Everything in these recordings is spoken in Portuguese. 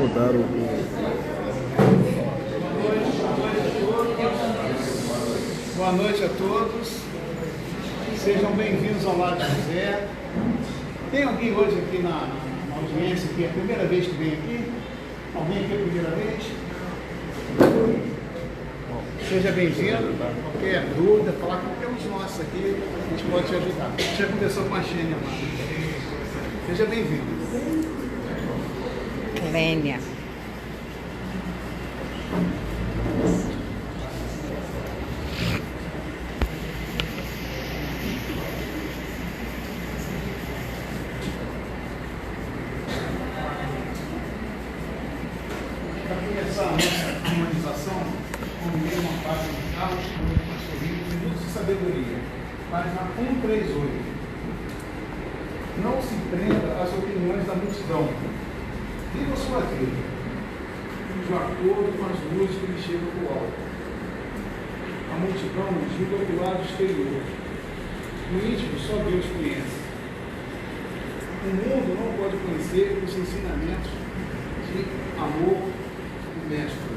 mudar o... Boa noite a todos. Sejam bem-vindos ao Lar de José. Tem alguém hoje aqui na audiência que é a primeira vez que vem aqui? Alguém aqui é a primeira vez? Seja bem-vindo. Qualquer dúvida, falar com qualquer um de nós aqui, a gente pode te ajudar. Já conversou com a Xênia lá. Seja bem-vindo. Lênia. Para começar a nossa harmonização, combinei uma página de Carlos, Minutos de Sabedoria, página 138. Não se prenda às opiniões da multidão. Viva a sua vida, de acordo com as luzes que lhe chegam do alto. A multidão julga do lado exterior. No íntimo, só Deus conhece. O mundo não pode conhecer os ensinamentos de amor do Mestre.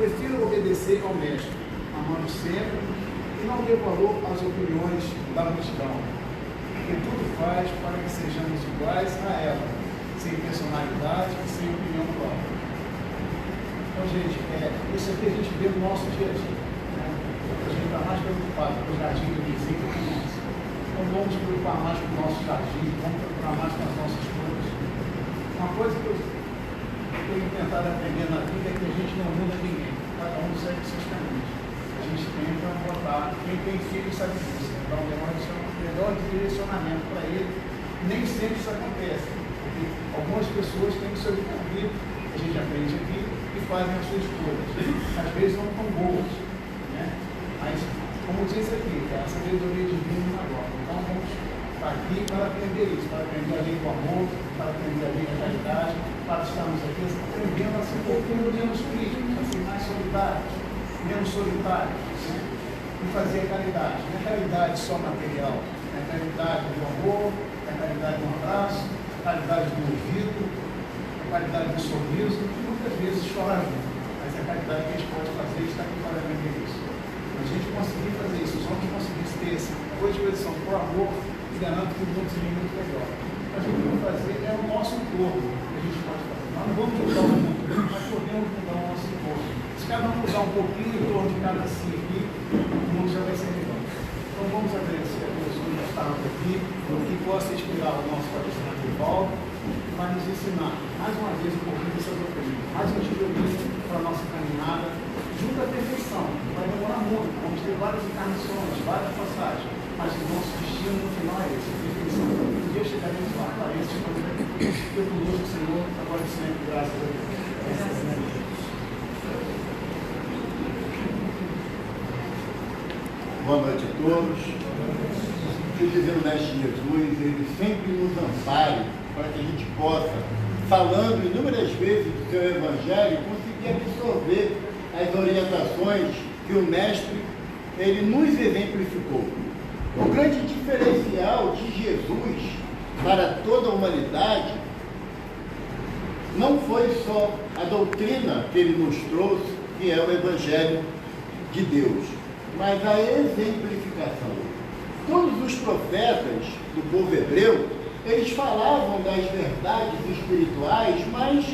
Prefiro obedecer ao Mestre, amando sempre, e não dê valor às opiniões da multidão, que tudo faz para que sejamos iguais a ela, sem personalidade e sem opinião própria. Então, gente, isso aqui a gente vê no nosso dia a dia. Né? A gente está mais preocupado com o jardim do vizinho que com nós. Então, vamos nos preocupar mais com o nosso jardim, vamos preocupar mais com as nossas coisas. Uma coisa que eu tenho tentado aprender na vida é que a gente não muda ninguém. Cada um segue seus caminhos. A gente tenta botar, quem tem filho sabe disso, então melhor direcionamento para ele. Nem sempre isso acontece, porque algumas pessoas têm o seu livre-arbítrio, a gente aprende aqui e fazem as suas escolhas. Às vezes não tão boas, né? Mas, como diz aqui, é a sabedoria divina agora. Então vamos estar aqui para aprender isso, para aprender a lei do amor, para aprender a lei da caridade, para estarmos aqui aprendendo a ser um pouquinho menos críticos, a ser mais solidários, menos solitários, né? E fazer a caridade. Não é caridade só material, é a caridade do amor, é a caridade do abraço, a caridade do ouvido, a caridade do sorriso, e muitas vezes chorar junto. Mas a caridade que a gente pode fazer está aqui para aprender isso. A gente conseguir fazer isso, os homens conseguissem ter essa disposição por amor, e garanto que o mundo seria muito melhor. A gente tem que fazer é o nosso corpo que a gente pode fazer. Nós não vamos mudar o mundo, mas podemos mudar o nosso corpo. Se cada um mudar um pouquinho em torno de cada si aqui, o mundo já vai ser melhor. Então vamos agradecer a Deus que já está aqui, que possa inspirar o nosso patrocinador de volta, e vai nos ensinar mais uma vez um pouquinho dessa doutrina, mais um tijolinho para a nossa caminhada, junto à perfeição. Vai demorar muito, vamos ter várias encarnações, várias passagens, mas o nosso destino no final é esse, a perfeição. Um dia chegaremos lá, para esse foi conosco, Senhor, agora e sempre, graças a Deus. Boa noite a todos. Que o Divino Mestre Jesus, ele sempre nos ampare para que a gente possa, falando inúmeras vezes do seu Evangelho, conseguir absorver as orientações que o Mestre ele nos exemplificou. O grande diferencial de Jesus para toda a humanidade não foi só a doutrina que ele nos trouxe, que é o Evangelho de Deus, mas a exemplificação. Todos os profetas do povo hebreu, eles falavam das verdades espirituais, mas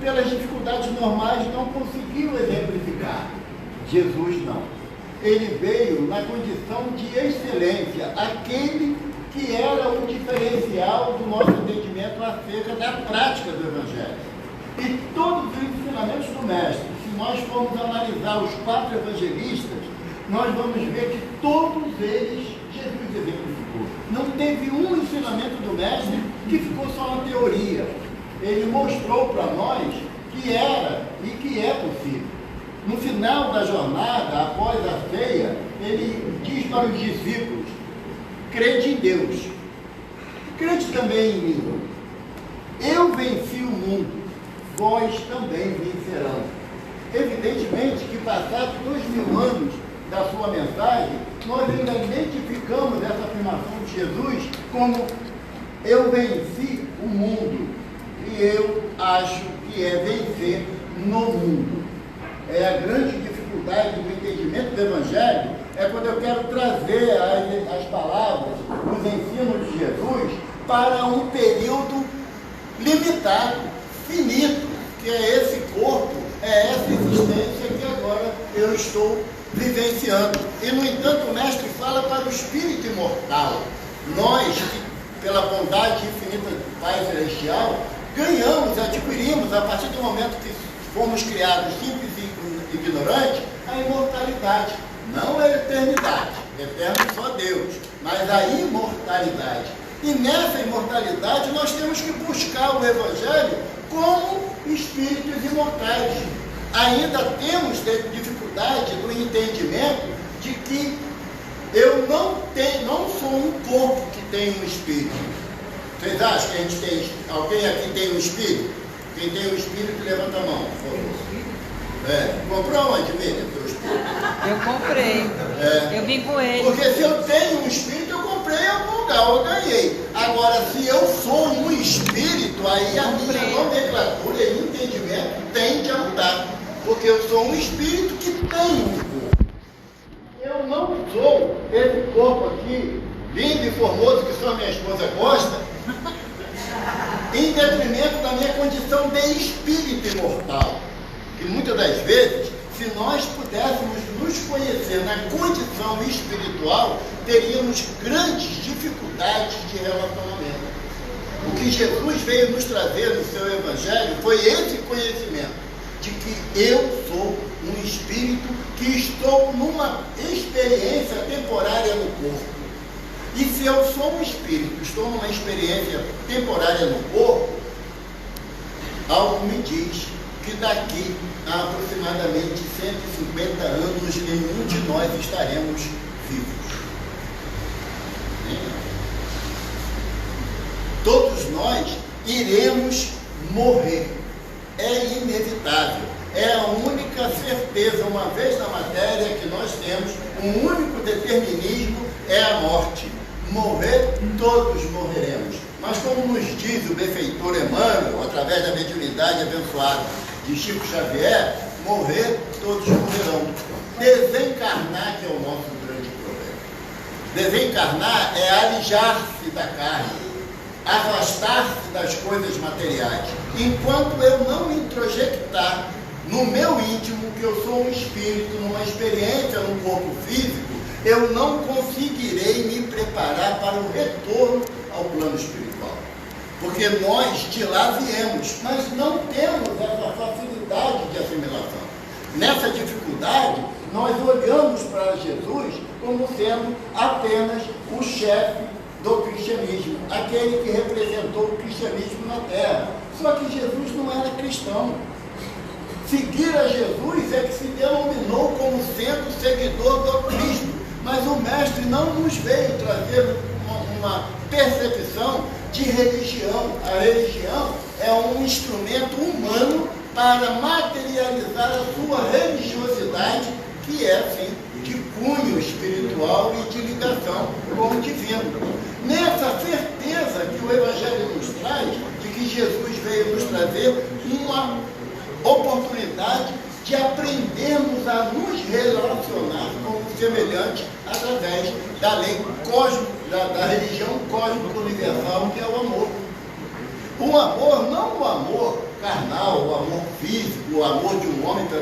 pelas dificuldades normais não conseguiam exemplificar. Jesus não. Ele veio na condição de excelência, aquele que era o diferencial do nosso entendimento acerca da prática do Evangelho. E todos os ensinamentos do Mestre, se nós formos analisar os 4 evangelistas, nós vamos ver que todos eles Jesus exemplificou. Não teve um ensinamento do Mestre que ficou só na teoria. Ele mostrou para nós que era e que é possível. No final da jornada, após a ceia, ele diz para os discípulos: crede em Deus, crede também em mim. Eu venci o mundo, vós também vencerão. Evidentemente que passados 2000 anos da sua mensagem, nós ainda identificamos essa afirmação de Jesus como eu venci o mundo, e eu acho que que é vencer no mundo. É a grande dificuldade do entendimento do Evangelho, é quando eu quero trazer as palavras, os ensinos de Jesus para um período limitado, finito, que é esse corpo, é essa existência que agora eu estou vivenciando. E, no entanto, o Mestre fala para o espírito imortal. Nós, pela bondade infinita do Pai Celestial, ganhamos, adquirimos, a partir do momento que fomos criados simples e ignorantes, a imortalidade. Não a eternidade, eterno só Deus, mas a imortalidade. E nessa imortalidade nós temos que buscar o Evangelho como espíritos imortais. Ainda temos dificuldade do entendimento de que eu não sou um corpo que tem um espírito. Vocês acham que a gente tem, alguém aqui tem um espírito? Quem tem um espírito, levanta a mão, por favor. Comprou onde, Miriam, teu espírito? Eu comprei. Eu vim com ele. Porque se eu tenho um espírito, eu comprei em algum lugar, eu ganhei. Agora, se eu sou um espírito, aí a minha nomenclatura e entendimento tende a mudar. Porque eu sou um espírito que tem um corpo. Eu não sou esse corpo aqui, lindo e formoso, que só minha esposa gosta, em detrimento da minha condição de espírito imortal. Que muitas das vezes, se nós pudéssemos nos conhecer na condição espiritual, teríamos grandes dificuldades de relacionamento. O que Jesus veio nos trazer no seu Evangelho foi esse conhecimento de que eu sou um espírito que estou numa experiência temporária no corpo. E se eu sou um espírito, estou numa experiência temporária no corpo, algo me diz que daqui a aproximadamente 150 anos nenhum de nós estaremos vivos. Todos nós iremos morrer. É inevitável. É a única certeza, uma vez na matéria, que nós temos, um único determinismo é a morte. Morrer, todos morreremos. Mas como nos diz o benfeitor Emmanuel, através da mediunidade abençoada de Chico Xavier, morrer, todos morrerão. Desencarnar, que é o nosso grande problema. Desencarnar é alijar-se da carne, afastar-se das coisas materiais. Enquanto eu não introjectar no meu íntimo que eu sou um espírito, numa experiência no corpo físico, eu não conseguirei me preparar para o retorno ao plano espiritual. Porque nós de lá viemos, mas não temos essa facilidade de assimilação. Nessa dificuldade, nós olhamos para Jesus como sendo apenas o chefe do cristianismo, aquele que representou o cristianismo na terra. Só que Jesus não era cristão. Seguir a Jesus é que se denominou como sendo seguidor do Cristo. Mas o Mestre não nos veio trazer uma percepção de religião. A religião é um instrumento humano para materializar a sua religiosidade, que é, assim, de cunho espiritual e de ligação com o divino. Nessa certeza que o Evangelho nos traz, de que Jesus veio nos trazer uma oportunidade de aprendermos a nos relacionar com o semelhante através da lei cósmica, da religião cósmica universal, que é o amor. O amor, não o amor carnal, o amor físico, o amor de um homem por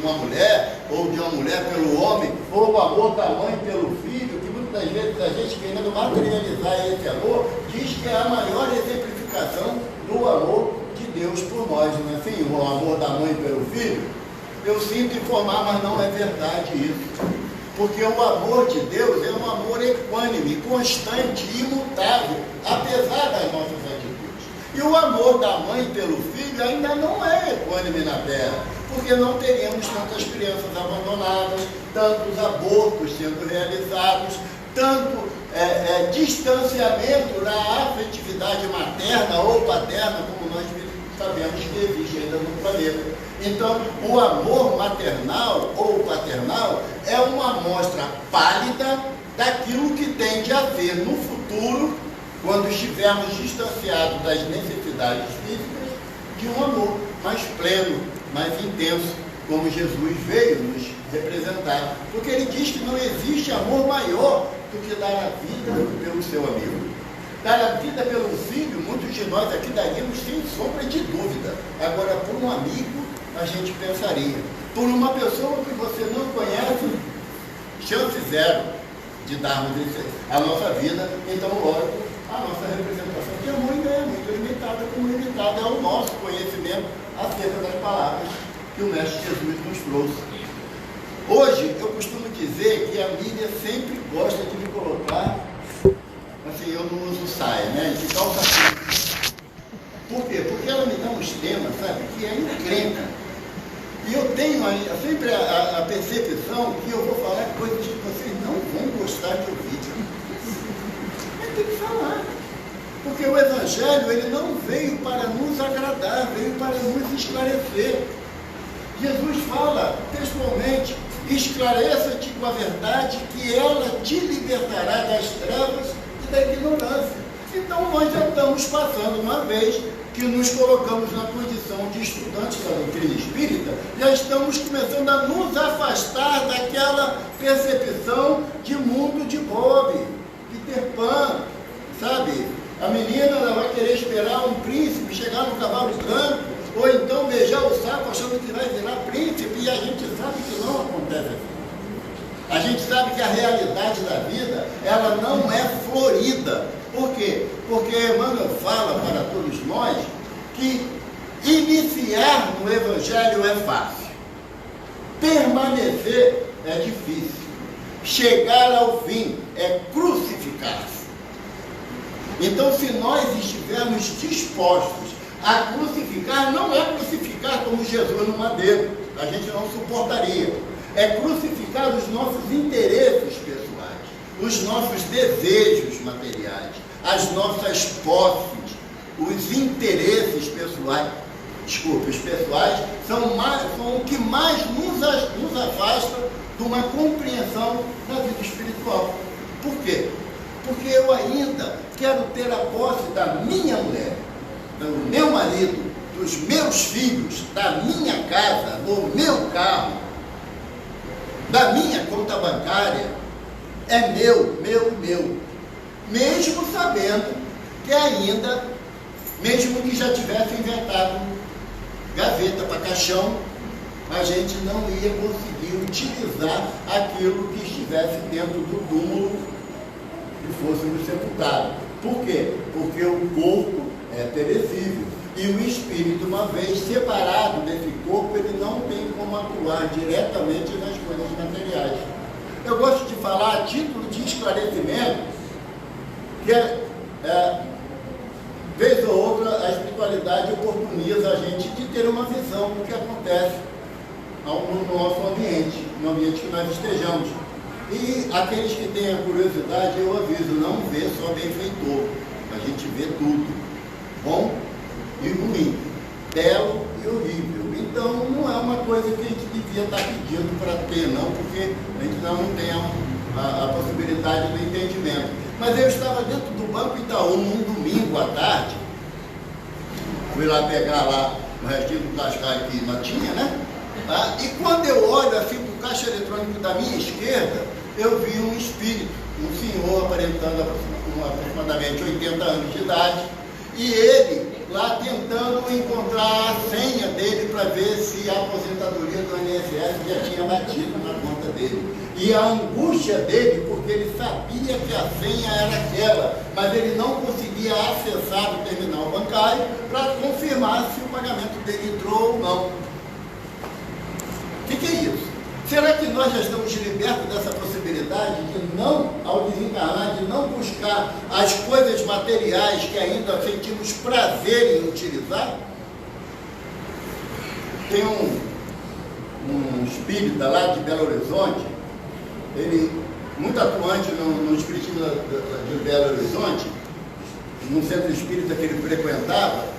uma mulher, ou de uma mulher pelo homem, ou o amor da mãe pelo filho, que muitas vezes a gente, querendo materializar esse amor, diz que é a maior exemplificação do amor de Deus por nós, não é assim? O amor da mãe pelo filho. Eu sinto informar, mas não é verdade isso. Porque o amor de Deus é um amor equânime, constante, imutável, apesar das nossas atitudes. E o amor da mãe pelo filho ainda não é equânime na terra, porque não teríamos tantas crianças abandonadas, tantos abortos sendo realizados, tanto distanciamento da afetividade materna ou paterna, como nós sabemos que existe ainda no planeta. Então, o amor maternal ou paternal é uma amostra pálida daquilo que tende a haver no futuro, quando estivermos distanciados das necessidades físicas, de um amor mais pleno, mais intenso, como Jesus veio nos representar. Porque ele diz que não existe amor maior do que dar a vida pelo seu amigo. Dar a vida pelo filho, muitos de nós aqui daríamos sem sombra de dúvida. Agora, por um amigo, a gente pensaria. Por uma pessoa que você não conhece, chance zero de darmos a nossa vida. Então, lógico, a nossa representação de amor é muito limitada, como limitada é o nosso conhecimento acerca das palavras que o Mestre Jesus nos trouxe. Hoje, eu costumo dizer que a mídia sempre gosta de me colocar, assim, eu não uso saia, né? De calça curta. Por quê? Porque ela me dá uns temas, sabe, que é encrenca. E eu tenho sempre a percepção que eu vou falar coisas que vocês não vão gostar de ouvir. Mas tem que falar. Porque o Evangelho, ele não veio para nos agradar, veio para nos esclarecer. Jesus fala, textualmente, esclareça-te com a verdade que ela te libertará das trevas e da ignorância. Então nós já estamos passando, uma vez que nos colocamos na condição de estudantes da doutrina espírita, já estamos começando a nos afastar daquela percepção de mundo de Bob, Peter Pan, sabe? A menina ela vai querer esperar um príncipe chegar no cavalo branco, ou então beijar o saco achando que vai virar príncipe, e a gente sabe que não acontece assim. A gente sabe que a realidade da vida, ela não é florida. Por quê? Porque Emmanuel fala para todos nós que iniciar no Evangelho é fácil, permanecer é difícil, chegar ao fim é crucificar-se. Então, se nós estivermos dispostos a crucificar, não é crucificar como Jesus no madeiro, a gente não suportaria. É crucificar os nossos interesses pessoais, os nossos desejos materiais, as nossas posses, os interesses pessoais. Desculpe, os pessoais são o que mais nos afasta de uma compreensão da vida espiritual. Por quê? Porque eu ainda quero ter a posse da minha mulher, do meu marido, dos meus filhos, da minha casa, do meu carro, da minha conta bancária. É meu. Mesmo sabendo que ainda, mesmo que já tivesse inventado gaveta para caixão, a gente não ia conseguir utilizar aquilo que estivesse dentro do túmulo e fôssemos sepultados. Por quê? Porque o corpo é perecível. E o espírito, uma vez separado desse corpo, ele não tem como atuar diretamente nas coisas materiais. Eu gosto de falar a título de esclarecimento que, vez ou outra, a espiritualidade oportuniza a gente de ter uma visão do que acontece no nosso ambiente, no ambiente que nós estejamos. E aqueles que têm a curiosidade, eu aviso, não vê só benfeitor, a gente vê tudo, bom e ruim, belo e horrível. Então não é uma coisa que a gente devia estar pedindo para ter, não, porque a gente não tem a possibilidade do entendimento. Mas eu estava dentro do Banco Itaú num domingo à tarde, fui lá pegar lá o restinho do cascalho que não tinha, né? E quando eu olho assim para o caixa eletrônico da minha esquerda, eu vi um espírito, um senhor aparentando aproximadamente 80 anos de idade, e ele lá tentando encontrar a senha dele para ver se a aposentadoria do INSS já tinha batido na conta dele. E a angústia dele, porque ele sabia que a senha era aquela, mas ele não conseguia acessar o terminal bancário para confirmar se o pagamento dele entrou ou não. O que é isso? Será que nós já estamos libertos dessa possibilidade de não, ao desencarnar, de não buscar as coisas materiais que ainda sentimos prazer em utilizar? Tem um espírita lá de Belo Horizonte, ele muito atuante no espiritismo de Belo Horizonte, num centro espírita que ele frequentava,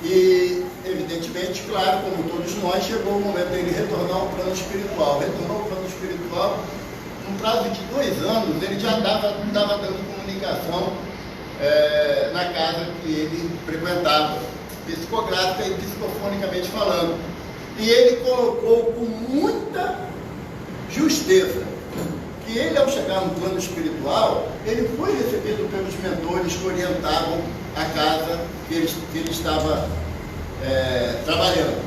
e evidentemente, claro, como todos nós, chegou o momento dele retornar ao plano espiritual. Retornou ao plano espiritual, num prazo de 2 anos, ele já estava dando comunicação na casa que ele frequentava. psicográfica e psicofonicamente falando. E ele colocou com muita justeza que ele, ao chegar no plano espiritual, ele foi recebido pelos mentores que orientavam a casa que ele estava trabalhando.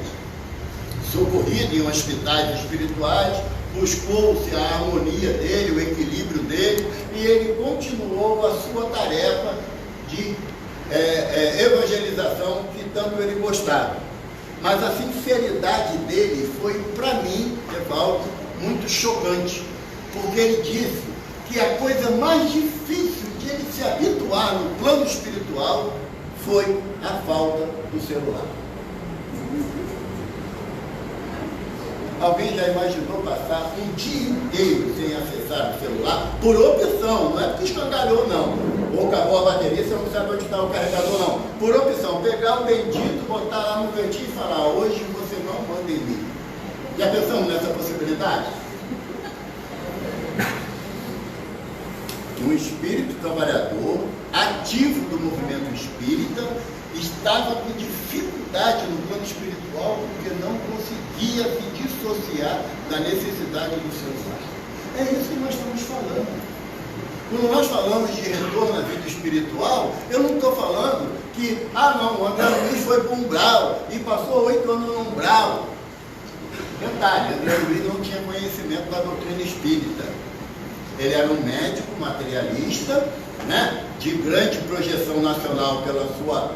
Socorrido em hospitais espirituais, buscou-se a harmonia dele, o equilíbrio dele, e ele continuou a sua tarefa de evangelização que tanto ele gostava. Mas a sinceridade dele foi, para mim, Evaldo, muito chocante, porque ele disse que a coisa mais difícil de ele se habituar no plano espiritual foi a falta do celular. Alguém já imaginou passar um dia inteiro sem acessar o celular? Por opção, não é porque escangalhou, não. Ou acabou a bateria, você não sabe onde está o carregador, não. Por opção, pegar o bendito, botar lá no cantinho e falar: hoje você não manda em mim. Já pensamos nessa possibilidade? Um espírito trabalhador, ativo do movimento espírita, estava com dificuldade no plano espiritual porque não conseguia se dissociar da necessidade do celular. É isso que nós estamos falando. Quando nós falamos de retorno à vida espiritual, eu não estou falando que, não, o André Luiz foi para o umbral e passou 8 anos no umbral. Detalhe, André Luiz não tinha conhecimento da doutrina espírita. Ele era um médico materialista, né, de grande projeção nacional pela sua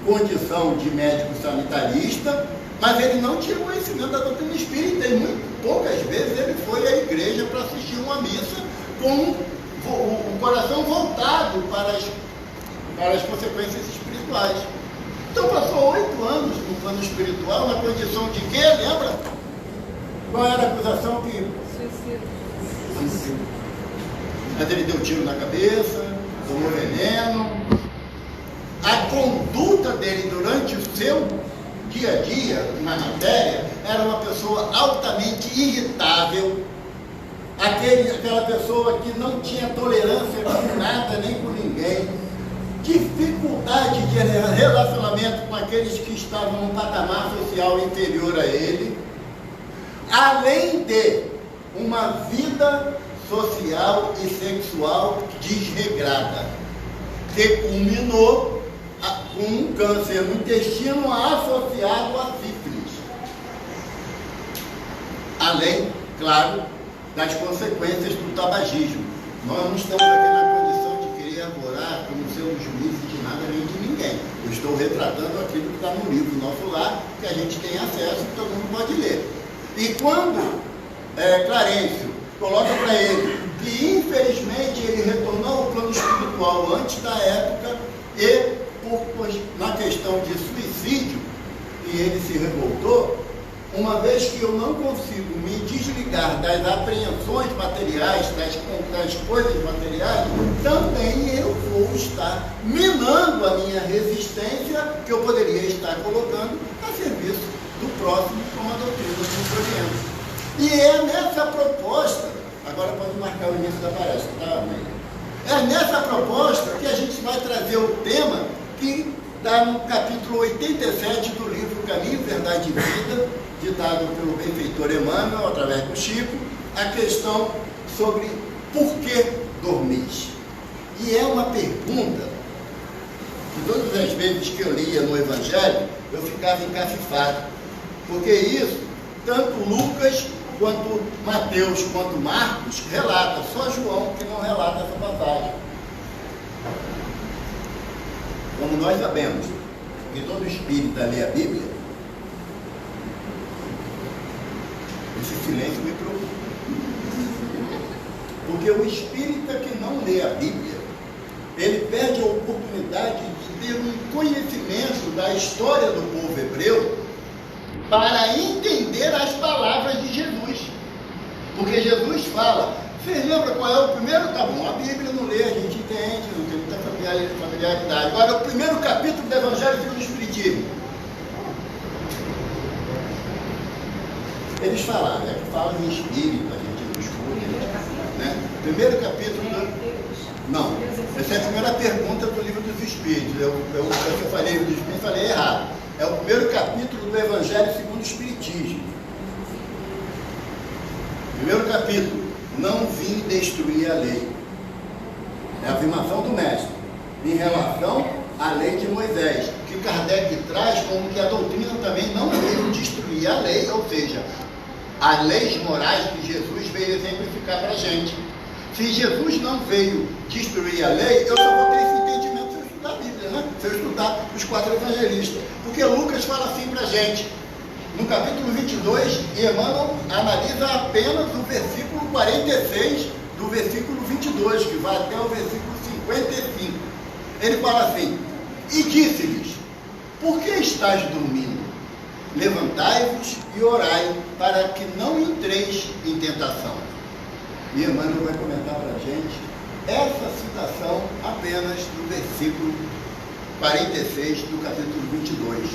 condição de médico sanitarista, mas ele não tinha conhecimento da doutrina espírita e muito poucas vezes ele foi à igreja para assistir uma missa com o coração voltado para as consequências espirituais. Então passou 8 anos no plano espiritual na condição de quê? Lembra? Qual era a acusação que... Suicídio. Mas ele deu tiro na cabeça, tomou veneno. A conduta dele durante o seu dia a dia, na matéria, era uma pessoa altamente irritável, aquela pessoa que não tinha tolerância com nada nem com ninguém, dificuldade de relacionamento com aqueles que estavam num patamar social inferior a ele, além de uma vida social e sexual desregrada, que culminou com um câncer no intestino associado à sífilis. Além, claro, das consequências do tabagismo. Nós não estamos aqui na condição de querer arvorar como sendo juízes de nada nem de ninguém. Eu estou retratando aquilo que está no livro nosso lar, que a gente tem acesso, que todo mundo pode ler. E quando Clarencio coloca para ele que infelizmente ele retornou ao plano espiritual antes da época e na questão de suicídio, e ele se revoltou, uma vez que eu não consigo me desligar das apreensões materiais, das coisas materiais, também eu vou estar minando a minha resistência que eu poderia estar colocando a serviço do próximo com a doutrina nos orienta. E é nessa proposta, agora pode marcar o início da palestra, tá, Amélia? É nessa proposta que a gente vai trazer o tema que está no capítulo 87 do livro Caminho, Verdade e Vida, ditado pelo benfeitor Emmanuel, através do Chico, a questão sobre por que dormis. E é uma pergunta que todas as vezes que eu lia no Evangelho, eu ficava encafifado, porque isso, tanto Lucas, quanto Mateus, quanto Marcos, relata, só João que não relata essa passagem. Como nós sabemos que todo espírita lê a Bíblia, esse silêncio me preocupa. Porque o espírita que não lê a Bíblia, ele perde a oportunidade de ter um conhecimento da história do povo hebreu para entender as palavras de Jesus. Porque Jesus fala, vocês lembram qual é o primeiro? Tá bom, a Bíblia não lê, a gente entende, não tem muita familiaridade. Agora, o primeiro capítulo do Evangelho segundo o Espiritismo. Eles falaram, que falam em espírito, a gente não escuta, né? Primeiro capítulo Não, essa é a primeira pergunta do livro dos Espíritos. Eu falei dos Espíritos, falei errado. É o primeiro capítulo do Evangelho segundo o Espiritismo. Primeiro capítulo, não vim destruir a lei. É a afirmação do mestre em relação à lei de Moisés, que Kardec traz como que a doutrina também não veio destruir a lei, ou seja, as leis morais que Jesus veio exemplificar para a gente. Se Jesus não veio destruir a lei, eu só vou ter esse entendimento se eu estudar a Bíblia, né? Se eu estudar os 4 evangelistas. Porque Lucas fala assim para a gente, no capítulo 22, Emmanuel analisa apenas o versículo 46 do versículo 22, que vai até o versículo 55. Ele fala assim, e disse-lhes, por que estáis dormindo? Levantai-vos e orai, para que não entreis em tentação. E Emmanuel vai comentar para a gente essa citação apenas do versículo 46 do capítulo 22.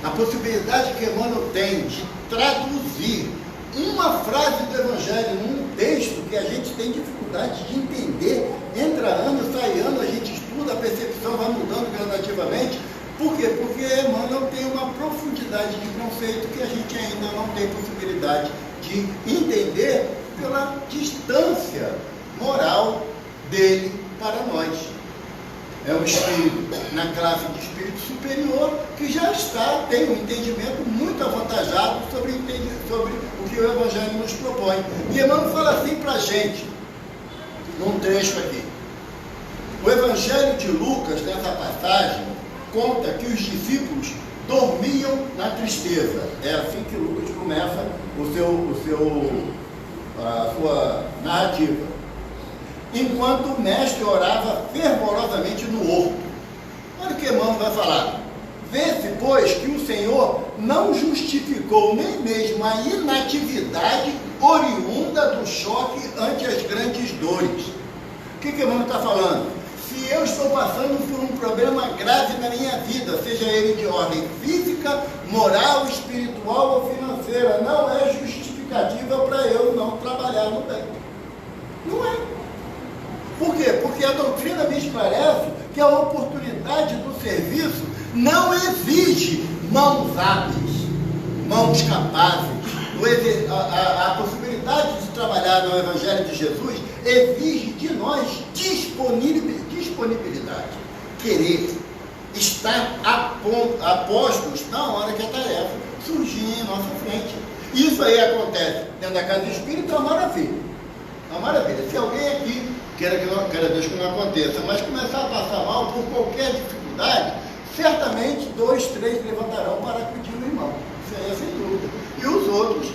A possibilidade que Emmanuel tem de traduzir uma frase do Evangelho num texto que a gente tem dificuldade de entender, entra ano, sai ano, a gente estuda, a percepção vai mudando gradativamente. Por quê? Porque Emmanuel tem uma profundidade de conceito que a gente ainda não tem possibilidade de entender pela distância moral dele para nós. É um espírito na classe de espírito superior que já tem um entendimento muito avantajado sobre o que o Evangelho nos propõe. E Emmanuel fala assim para a gente, num trecho aqui. O Evangelho de Lucas, nessa passagem, conta que os discípulos dormiam na tristeza. É assim que Lucas começa a sua narrativa. Enquanto o mestre orava fervorosamente no horto. Olha o que Emmanuel vai falar. Vê-se, pois, que o Senhor não justificou nem mesmo a inatividade oriunda do choque ante as grandes dores. O que Emmanuel está falando? Se eu estou passando por um problema grave na minha vida, seja ele de ordem física, moral, espiritual ou financeira, não é justificativa para eu não trabalhar no bem. Não é. Por quê? Porque a doutrina me esclarece que a oportunidade do serviço não exige mãos hábeis, mãos capazes. A possibilidade de trabalhar no Evangelho de Jesus exige de nós disponibilidade, querer, estar apostos na hora que a tarefa surgir em nossa frente. Isso aí acontece dentro da casa espírita, é uma maravilha. Uma maravilha. Se alguém aqui, queira Deus que não aconteça, mas começar a passar mal por qualquer dificuldade, certamente 2, 3 levantarão para acudir o irmão. Isso aí é sem dúvida. E os outros,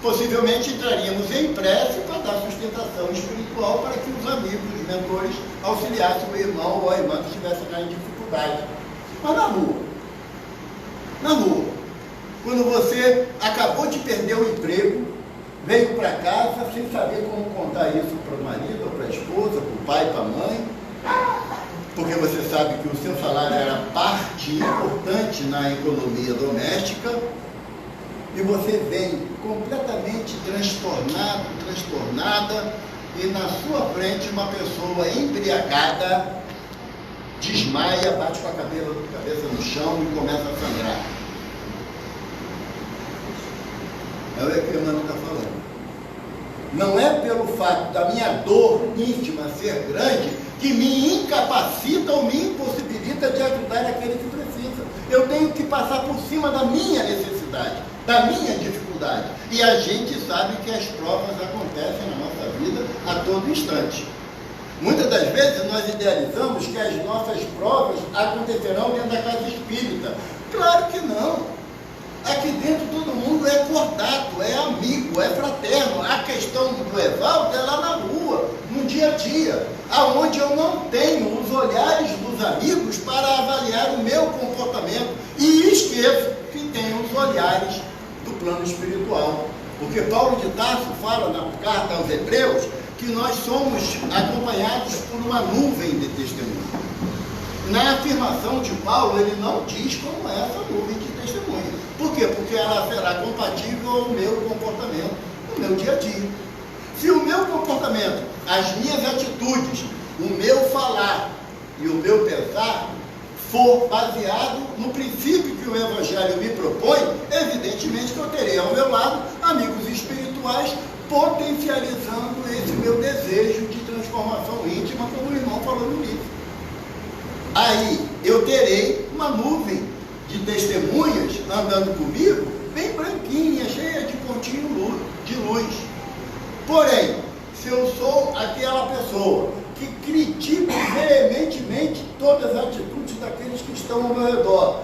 possivelmente entraríamos em prece para dar sustentação espiritual para que os amigos, os mentores, auxiliassem o irmão ou a irmã que estivesse em dificuldade. Mas na rua, quando você acabou de perder o emprego, veio para casa sem saber como contar isso para o marido, ou para a esposa, para o pai, para a mãe, porque você sabe que o seu salário era parte importante na economia doméstica, e você vem completamente transtornada, e na sua frente uma pessoa embriagada desmaia, bate com a cabeça no chão e começa a sangrar. É o que o Emmanuel está falando. Não é pelo fato da minha dor íntima ser grande que me incapacita ou me impossibilita de ajudar aquele que precisa. Eu tenho que passar por cima da minha necessidade, da minha dificuldade. E a gente sabe que as provas acontecem na nossa vida a todo instante. Muitas das vezes nós idealizamos que as nossas provas acontecerão dentro da casa espírita. Claro que não. Aqui dentro todo mundo é cordato, é amigo, é fraterno. A questão do Evaldo é lá na rua, no dia a dia, aonde eu não tenho os olhares dos amigos para avaliar o meu comportamento e esqueço que tenho os olhares do plano espiritual. Porque Paulo de Tarso fala na carta aos Hebreus que nós somos acompanhados por uma nuvem de testemunho. Na afirmação de Paulo, ele não diz como é essa nuvem de testemunho. Por quê? Porque ela será compatível ao meu comportamento, no meu dia a dia. Se o meu comportamento, as minhas atitudes, o meu falar e o meu pensar for baseado no princípio que o Evangelho me propõe, evidentemente que eu terei ao meu lado amigos espirituais potencializando esse meu desejo de transformação íntima, como o irmão falou no início. Aí eu terei uma nuvem de testemunhas andando comigo, bem branquinha, cheia de pontinho de luz. Porém, se eu sou aquela pessoa que critico veementemente todas as atitudes daqueles que estão ao meu redor,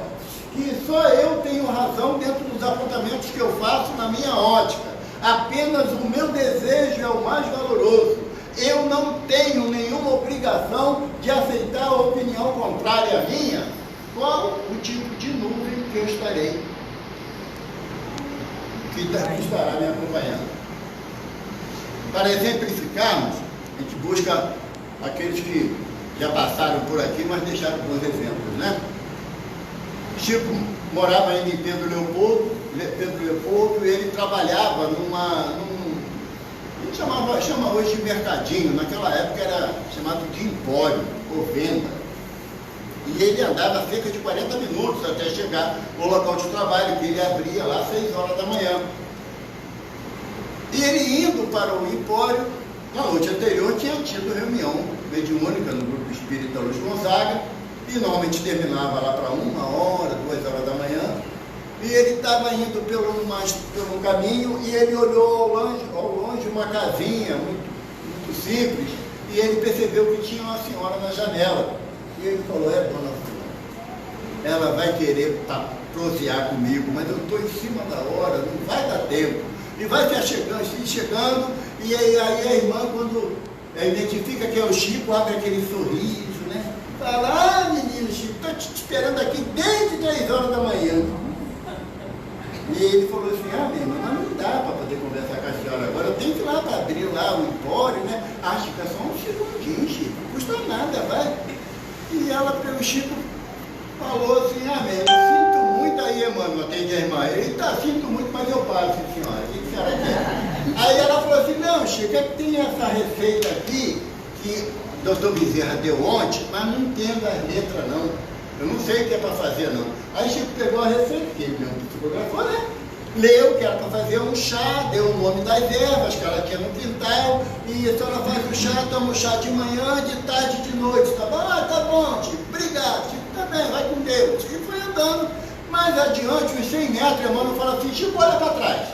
que só eu tenho razão dentro dos apontamentos que eu faço na minha ótica, apenas o meu desejo é o mais valoroso, eu não tenho nenhuma obrigação de aceitar a opinião contrária à minha, qual o tipo de nuvem que eu estarei, que estará me acompanhando? Para exemplificarmos, a gente busca aqueles que já passaram por aqui, mas deixaram bons exemplos, né? Chico morava ainda em Pedro Leopoldo, e ele trabalhava a gente chama hoje de mercadinho, naquela época era chamado de empório, ou venda. E ele andava cerca de 40 minutos até chegar ao local de trabalho, que ele abria lá às 6 horas da manhã. E ele indo para o empório, na noite anterior tinha tido reunião mediúnica no Grupo Espírita Luiz Gonzaga, e normalmente terminava lá para 1 hora, 2 horas da manhã, e ele estava indo pelo caminho, e ele olhou ao longe uma casinha muito simples, e ele percebeu que tinha uma senhora na janela, e ele falou: é, dona Fulana, ela vai querer prosear comigo, mas eu estou em cima da hora, não vai dar tempo. E vai chegando, e aí a irmã, quando identifica que é o Chico, abre aquele sorriso, né? Fala: ah, menino Chico, estou te esperando aqui desde 3 horas da manhã. E ele falou assim: ah, minha irmã, mas não dá para poder conversar com a senhora agora, eu tenho que ir lá para abrir lá o empório, né? Ah, Chico, é só um segundinho, Chico, não custa nada, vai. E ela, pelo Chico, falou assim: ah, minha irmã, sinto muito aí, irmão, atende a irmã. Ele tá, sinto muito, mas eu pago, sim, senhora. O que a senhora quer? Aí ela falou assim: não, Chico, é que tem essa receita aqui que o doutor Bezerra deu ontem, mas não entendo as letras, não. Eu não sei o que é para fazer, não. Aí Chico pegou a receita, que ele mesmo psicografou, né? Leu que era para fazer um chá, deu o nome das ervas que ela tinha no quintal, e a senhora faz o chá, toma o chá de manhã, de tarde e de noite, tá bom? Ah, tá bom, Chico, obrigado, Chico, tá bem, vai com Deus. E foi andando, mais adiante, uns 100 metros, a irmã falou assim: Chico, olha para trás.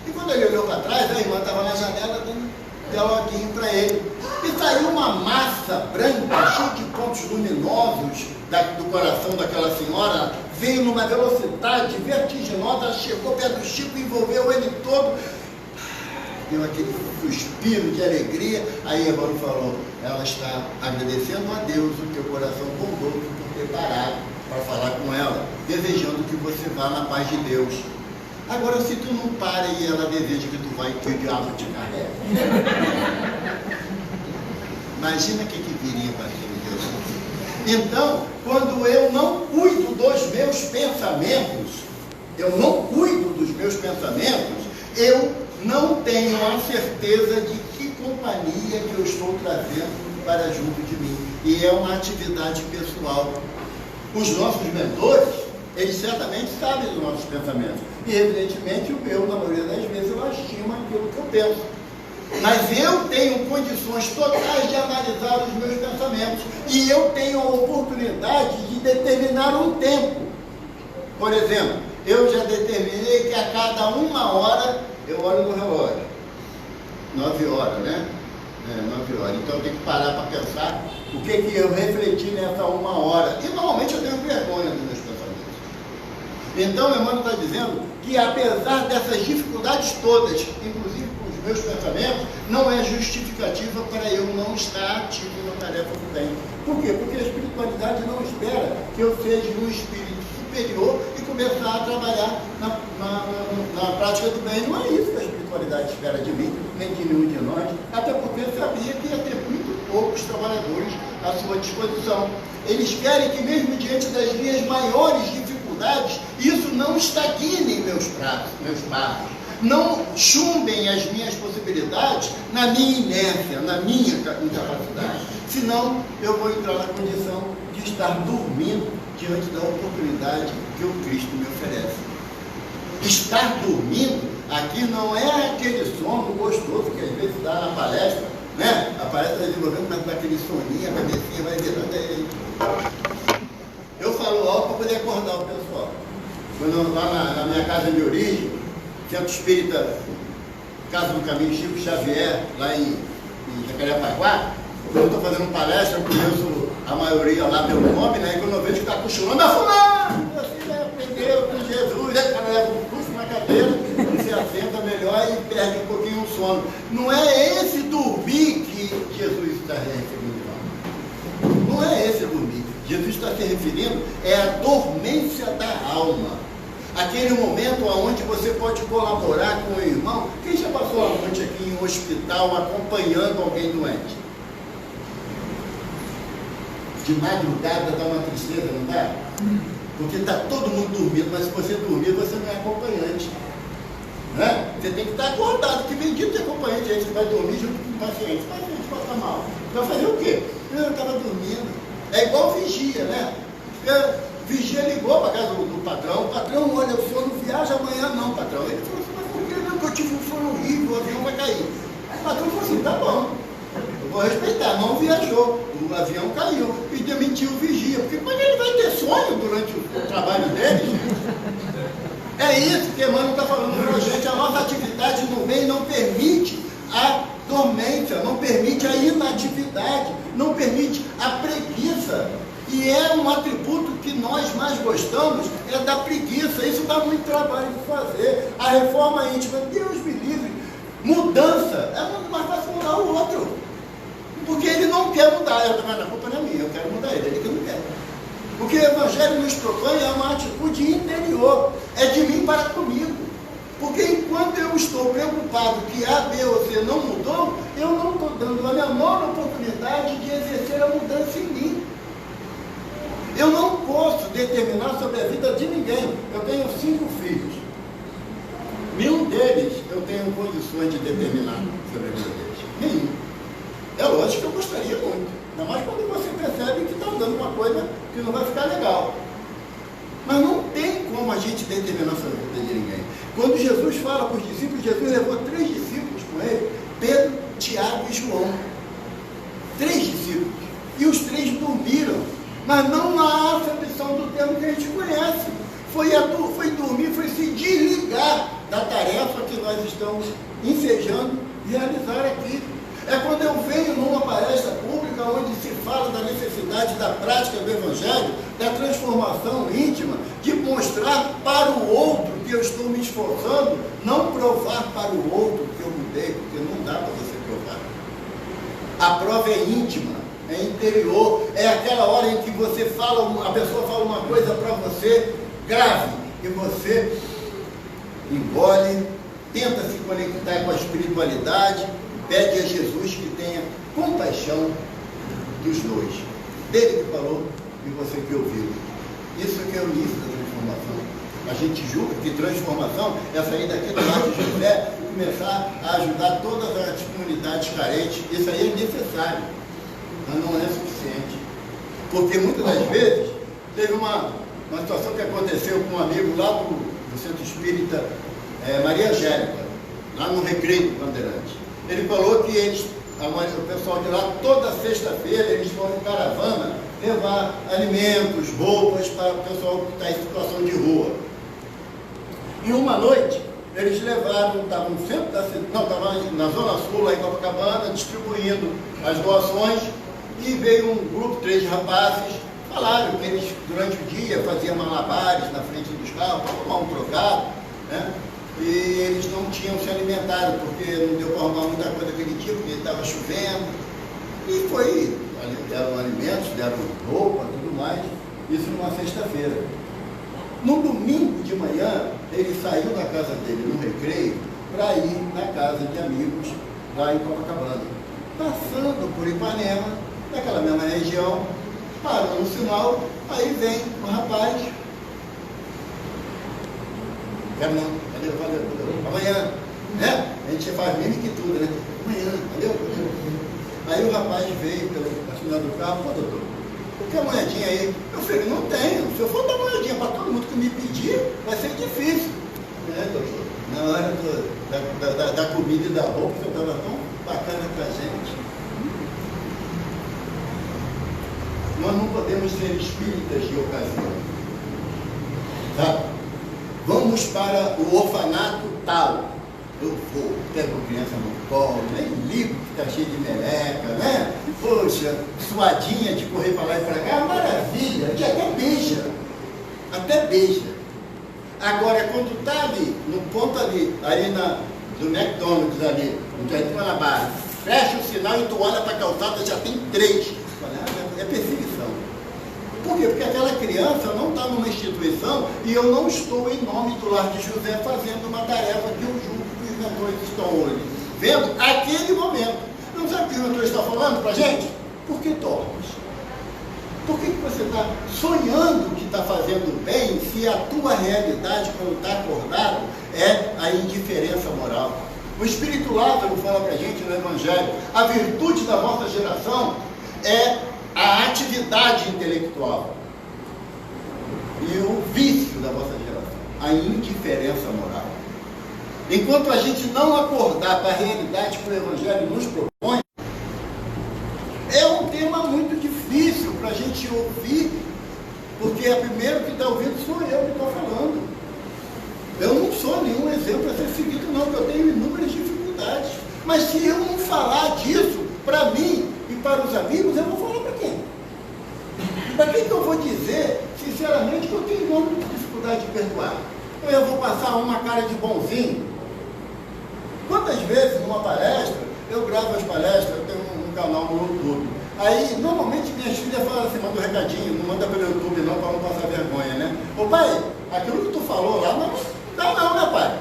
E quando ele olhou para trás, a irmã estava na janela dando dialoguinho para ele. E saiu uma massa branca, cheia de pontos luminosos do coração daquela senhora, veio numa velocidade vertiginosa, chegou perto do Chico, envolveu ele todo, deu aquele suspiro de alegria. Aí a irmã falou: ela está agradecendo a Deus o teu coração bondoso por ter parado para falar com ela, desejando que você vá na paz de Deus. Agora, se tu não para e ela deseja que tu vai, que o diabo te carrega. Imagina o que viria para cima de Deus. Então, quando eu não cuido dos meus pensamentos, eu não tenho a certeza de que companhia que eu estou trazendo para junto de mim. E é uma atividade pessoal. Os nossos mentores, eles certamente sabem dos nossos pensamentos. E, evidentemente, o meu, na maioria das vezes, eu estimo aquilo que eu penso. Mas eu tenho condições totais de analisar os meus pensamentos. E eu tenho a oportunidade de determinar um tempo. Por exemplo, eu já determinei que a cada 1 hora eu olho no relógio. 9 horas, né? 9 horas. Então eu tenho que parar para pensar o que eu refleti nessa 1 hora. E normalmente eu tenho vergonha dos meus pensamentos. Então, meu irmão está dizendo que apesar dessas dificuldades todas, inclusive com os meus pensamentos, não é justificativa para eu não estar ativo na tarefa do bem. Por quê? Porque a espiritualidade não espera que eu seja um espírito superior e começar a trabalhar na prática do bem. Não é isso que a espiritualidade espera de mim, nem de nenhum de nós, até porque eu sabia que ia ter muito poucos trabalhadores à sua disposição. Eles querem que mesmo diante das minhas maiores dificuldades, isso não estagne meus passos, não chumbem as minhas possibilidades na minha inércia, na minha incapacidade. Senão eu vou entrar na condição de estar dormindo diante da oportunidade que o Cristo me oferece. Estar dormindo aqui não é aquele sono gostoso que às vezes dá na palestra, né? A palestra desenvolvendo, mas com aquele soninho, a cabecinha vai virando. Eu falo alto para poder acordar o pessoal. Quando lá na minha casa de origem, Centro Espírita Casa do Caminho Chico Xavier, lá em Jacarepaguá, quando eu estou fazendo palestra, eu conheço a maioria lá pelo nome, né? E quando eu vejo que está cochilando, você já aprendeu com Jesus, né? O cara leva um puxo na cadeira, se assenta melhor e perde um pouquinho o sono. Não é esse dormir que Jesus está referindo, não. Não é esse dormir. Jesus está se referindo é a dormência da alma. Aquele momento onde você pode colaborar com o irmão. Quem já passou a noite aqui em um hospital acompanhando alguém doente? De madrugada dá uma tristeza, não dá? Porque está todo mundo dormindo, mas se você dormir, você não é acompanhante. Né? Você tem que estar acordado, que bendito de acompanhante, aí você vai dormir junto com o paciente. O paciente passa mal. Vai fazer o quê? Eu estava dormindo. É igual vigia, né? Vigia ligou para a casa do patrão, o patrão, olha, o senhor não viaja amanhã não, patrão. Ele falou assim, mas por que não? Porque eu tive um sono horrível, o avião vai cair. O patrão falou assim, tá bom, eu vou respeitar, não viajou, o avião caiu e demitiu o vigia, porque como ele vai ter sonho durante o trabalho dele, gente? É isso que Emmanuel está falando para a gente, a nossa atividade no bem não permite a dormência, não permite a inatividade, não permite a preguiça. E é um atributo que nós mais gostamos, é da preguiça. Isso dá muito trabalho de fazer. A reforma íntima, Deus me livre. Mudança, é muito mais fácil mudar o outro. Porque ele não quer mudar. Eu também, a culpa não é minha, eu quero mudar ele que não quer. O que o Evangelho nos propõe é uma atitude interior. É de mim para comigo. Porque enquanto eu estou preocupado que A, B ou C não mudou, eu não estou dando a menor oportunidade de exercer a mudança em mim. Eu não posso determinar sobre a vida de ninguém. Eu tenho 5 filhos. Nenhum deles eu tenho condições de determinar sobre a vida deles. Nenhum. É lógico que eu gostaria muito. Ainda mais quando você percebe que está dando uma coisa que não vai ficar legal. Mas não tem como a gente determinar sobre a vida de ninguém. Quando Jesus fala para os discípulos, Jesus levou 3 discípulos com ele, Pedro, Tiago e João. 3 discípulos. E os 3 dormiram. Mas não na acepção do termo que a gente conhece. Foi dormir, foi se desligar da tarefa que nós estamos ensejando realizar aqui. É quando eu venho numa palestra pública onde se fala da necessidade da prática do Evangelho, da transformação íntima, de mostrar para o outro que eu estou me esforçando, não provar para o outro que eu mudei, porque não dá para você provar. A prova é íntima. É interior, é aquela hora em que você fala, a pessoa fala uma coisa para você grave, e você engole, tenta se conectar com a espiritualidade, pede a Jesus que tenha compaixão dos dois, dele que falou e você que ouviu. Isso que é o início da transformação. A gente julga que transformação é sair daqui do lado de José e começar a ajudar todas as comunidades carentes. Isso aí é necessário. Mas não é suficiente. Porque muitas das vezes teve uma situação que aconteceu com um amigo lá do Centro Espírita Maria Angélica, lá no Recreio do Bandeirante. Ele falou que o pessoal de lá, toda sexta-feira, eles vão em caravana levar alimentos, roupas para o pessoal que está em situação de rua. E uma noite, eles levaram, estavam no centro da cidade, não, estavam na Zona Sul, lá em Copacabana, distribuindo as doações. E veio um grupo, 3 rapazes, falaram que eles, durante o dia, faziam malabares na frente dos carros, para tomar um trocado, né? E eles não tinham se alimentado, porque não deu para arrumar muita coisa aquele dia, porque estava chovendo. E foi, deram alimentos, deram roupa, tudo mais, isso numa sexta-feira. No domingo de manhã, ele saiu da casa dele, no Recreio, para ir na casa de amigos, lá em Copacabana. Passando por Ipanema, naquela mesma região, parou no sinal, aí vem o rapaz, valeu, amanhã, né? A gente faz mesmo que tudo, né? Amanhã, valeu. Aí o rapaz veio pelo assinado do carro, pô, doutor, Qualquer moedinha aí. Meu filho, não tenho. Se eu for dar moedinha para todo mundo que me pedir, vai ser difícil. Né, doutor? Na hora da comida e da roupa, que estava tão bacana para a gente. Nós não podemos ser espíritas de ocasião. Tá? Vamos para o orfanato tal. Eu vou, pego a criança no colo, nem ligo que está cheio de meleca, né? Poxa, suadinha de correr para lá e para cá, maravilha, a gente até beija. Até beija. Agora, quando está ali, no ponto ali, do McDonald's ali, no Jardim Guanabara, fecha o sinal e tu olha para a calçada, já tem 3. É perseguição. Por quê? Porque aquela criança não está numa instituição e eu não estou, em nome do Lar de José, fazendo uma tarefa que eu julgo que os mentores estão hoje vendo aquele momento. Não sabe o que os mentores estão falando para a gente? Por que dormes? Por que você está sonhando que está fazendo bem se a tua realidade, quando está acordado, é a indiferença moral? O Espírito Lázaro fala para a gente no Evangelho, a virtude da nossa geração é a atividade intelectual e o vício da vossa geração, a indiferença moral. Enquanto a gente não acordar para a realidade que o Evangelho nos propõe, é um tema muito difícil para a gente ouvir, porque a primeiro que está ouvindo sou eu que estou falando. Eu não sou nenhum exemplo a ser seguido, não, porque eu tenho inúmeras dificuldades. Mas se eu não falar disso para mim e para os amigos, eu vou falar para quem? Para quem que eu vou dizer, sinceramente, que eu tenho enorme dificuldade de perdoar? Eu vou passar uma cara de bonzinho. Quantas vezes numa palestra, eu gravo as palestras, eu tenho um canal no YouTube. Aí, normalmente, minhas filhas falam assim, manda um recadinho, não manda pelo YouTube não, para não passar vergonha, né? Ô pai, aquilo que tu falou lá, não dá não, né pai?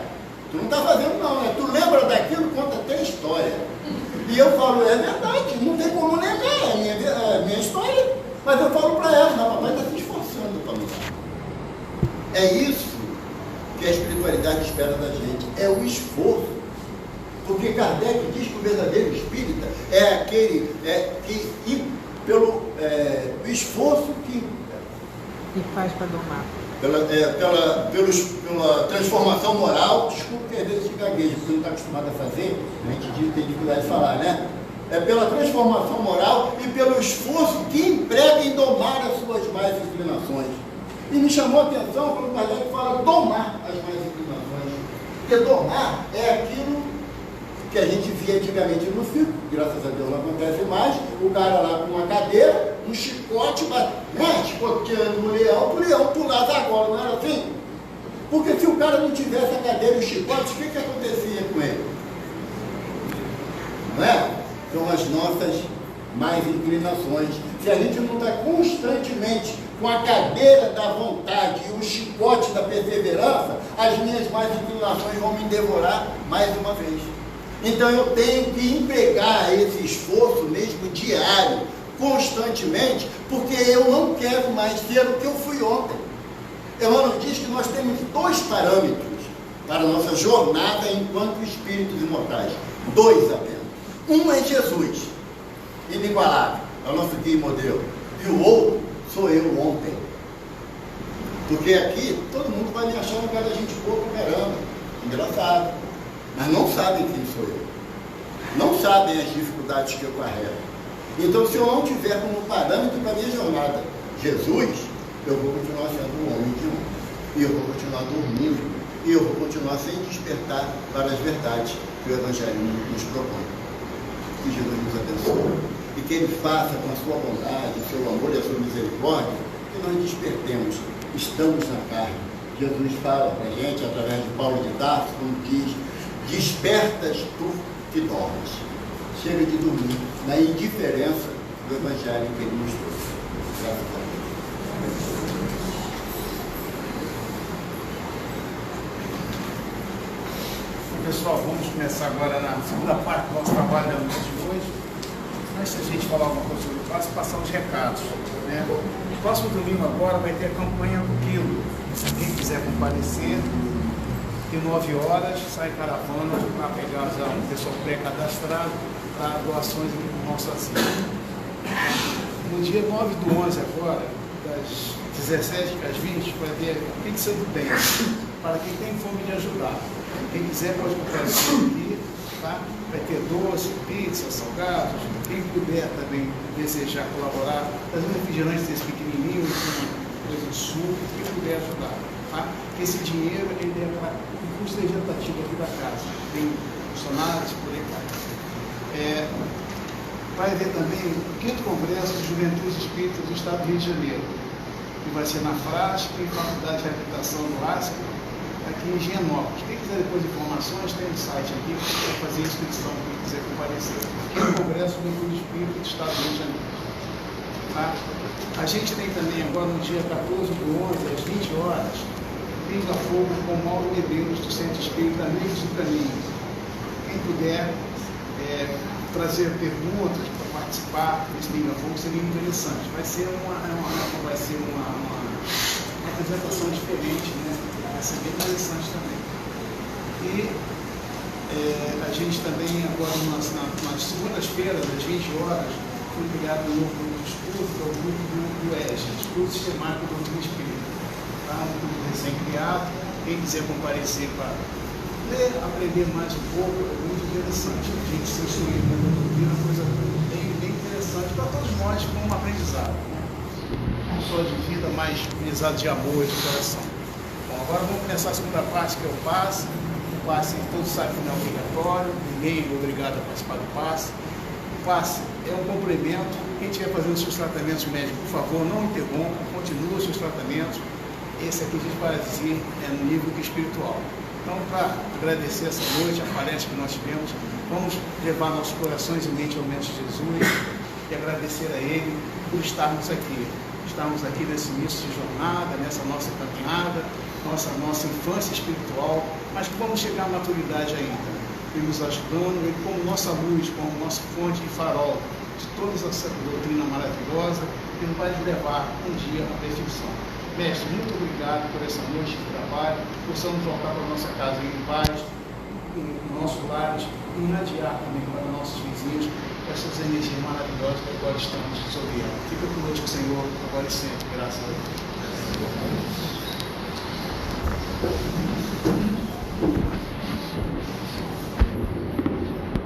Tu não está fazendo não, né? Tu lembra daquilo, conta até história. E eu falo, é verdade, não tem como lembrar, é a minha história. Mas eu falo para ela, não, papai está se esforçando para mudar. É isso que a espiritualidade espera da gente, é o esforço. Porque Kardec diz que o verdadeiro espírita é aquele pelo esforço que faz para domar. Pela transformação moral, desculpa que às vezes gagueja, porque não está acostumado a fazer, a gente tem dificuldade de falar, né? É pela transformação moral e pelo esforço que emprega em domar as suas más inclinações. E me chamou a atenção quando o Kardec fala domar as más inclinações. Porque domar é aquilo que a gente via antigamente no circo, graças a Deus não acontece mais, o cara lá com uma cadeira, um chicote, chicoteando o leão pulava agora, não era assim? Porque se o cara não tivesse a cadeira e o chicote, o que acontecia com ele? Não é? São as nossas más inclinações. Se a gente não está constantemente com a cadeira da vontade e o chicote da perseverança, as minhas más inclinações vão me devorar mais uma vez. Então eu tenho que empregar esse esforço mesmo diário, constantemente, porque eu não quero mais ser o que eu fui ontem. Emmanuel diz que nós temos 2 parâmetros para a nossa jornada enquanto espíritos imortais. 2 apenas. Um é Jesus, inigualável, é o nosso guia e modelo. E o outro sou eu ontem. Porque aqui todo mundo vai me achar um cara de gente boa pra caramba. Engraçado. Mas não sabem quem sou eu. Não sabem as dificuldades que eu carrego. Então, se eu não tiver como parâmetro para a minha jornada Jesus, eu vou continuar sendo um homem de um. E eu vou continuar dormindo. E eu vou continuar sem despertar para as verdades que o Evangelho nos propõe. Que Jesus nos abençoe. E que Ele faça com a sua bondade, o seu amor e a sua misericórdia, que nós despertemos. Estamos na carne. Jesus fala para a gente, através de Paulo de Tarso, como diz: despertas tu que dormes. Chega de dormir na indiferença do Evangelho que Ele nos trouxe. Graças a Deus. Pessoal, vamos começar agora na segunda parte do nosso trabalho da noite de hoje. Antes da gente falar alguma coisa sobre o passo, passar os recados. Né? No próximo domingo agora vai ter a campanha do quilo. Quem quiser comparecer, que 9 horas sai caravana para pegar já um pessoal pré-cadastrado para doações aqui no nosso asilo. No dia 9/11 agora, das 17 às 20, vai ter pizza do bem, para quem tem fome de ajudar. Quem quiser pode comparecer aqui, tá? Vai ter doce, pizza, salgados. Quem puder também desejar colaborar, fazer um refrigerante desse pequenininho, coisa de suco, quem puder ajudar, tá? Esse dinheiro ele é para o custo vegetativo aqui da casa. Tem funcionários por aí vai. Vai haver também o 5º Congresso de Juventude Espírita do Estado do Rio de Janeiro, que vai ser na FRASP, Faculdade de Reabilitação do ASC, aqui em Higienópolis. Quem quiser depois informações, tem um site aqui para fazer inscrição, quem quiser comparecer. 5º Congresso de Juventude Espírita do Estado do Rio de Janeiro. Tá? A gente tem também agora no dia 14/11, às 20 horas, Pinga Fogo com Mauro Medeiros, do Centro Espírita Amigos do Caminho. Quem puder trazer perguntas para participar desse Pinga Fogo seria interessante. Vai ser uma apresentação diferente, né? Vai ser bem interessante também. E a gente também agora nas segundas-feiras, às 20 horas, foi criado um novo grupo de estudo, que é o grupo do ESG, Estudo Sistemático do Doutrina Espírita. Tá? Um grupo recém-criado. Quem quiser comparecer para ler, aprender mais um pouco, é muito interessante. A gente se instruir na doutrina é uma coisa bem interessante para todos nós, como um aprendizado. Né? Não só de vida, mas aprendizado de amor e de coração. Bom, agora vamos começar a segunda parte, que é o passe. O passe, todos sabem que não é obrigatório, ninguém é obrigado a participar do passe. O passe é um complemento. Quem estiver fazendo seus tratamentos médicos, por favor, não interrompa, continue os seus tratamentos. Esse aqui a gente vai dizer no nível espiritual. Então, para agradecer essa noite, a palestra que nós tivemos, vamos levar nossos corações e mente ao Mestre Jesus e agradecer a Ele por estarmos aqui. Estarmos aqui nesse início de jornada, nessa nossa caminhada, nossa infância espiritual, mas que vamos chegar à maturidade ainda. Ele nos ajudando, Ele como nossa luz, como nossa fonte e farol de toda essa doutrina maravilhosa, que nos vai nos levar um dia à perfeição. Mestre, muito obrigado por essa noite de trabalho, possamos voltar para a nossa casa em paz, em nossos lares, e irradiar também para nossos vizinhos essas energias maravilhosas que agora estamos sobre ela. Fica conosco, Senhor, agora e sempre, graças a Deus.